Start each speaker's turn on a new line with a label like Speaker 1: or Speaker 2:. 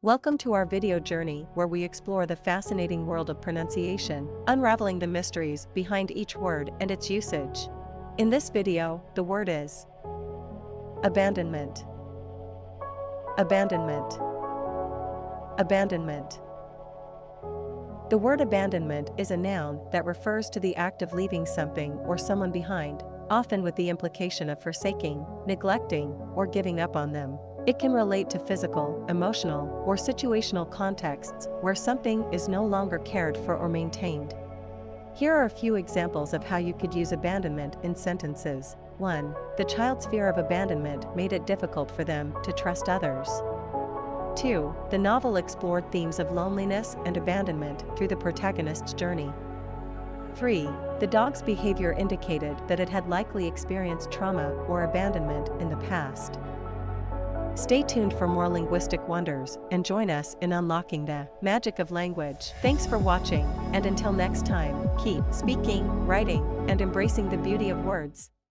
Speaker 1: Welcome to our video journey where we explore the fascinating world of pronunciation, unraveling the mysteries behind each word and its usage. In this video, the word is abandonment. Abandonment. Abandonment. The word abandonment is a noun that refers to the act of leaving something or someone behind, often with the implication of forsaking, neglecting, or giving up on them. It can relate to physical, emotional, or situational contexts where something is no longer cared for or maintained. Here are a few examples of how you could use abandonment in sentences. 1. The child's fear of abandonment made it difficult for them to trust others. 2. The novel explored themes of loneliness and abandonment through the protagonist's journey. 3. The dog's behavior indicated that it had likely experienced trauma or abandonment in the past. Stay tuned for more linguistic wonders and join us in unlocking the magic of language. Thanks for watching, and until next time, keep speaking, writing, and embracing the beauty of words.